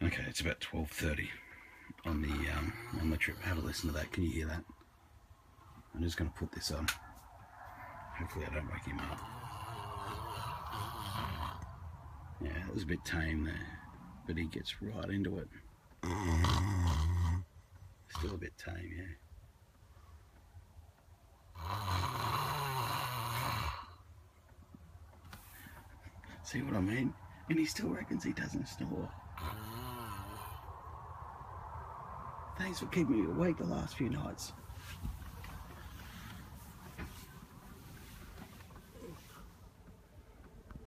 Okay, it's about 12:30 on the trip. Have a listen to that. Can you hear that? I'm just going to put this on. Hopefully I don't wake him up. Yeah, that was a bit tame there, but he gets right into it. Still a bit tame, yeah. See what I mean? And he still reckons he doesn't snore. Thanks for keeping me awake the last few nights.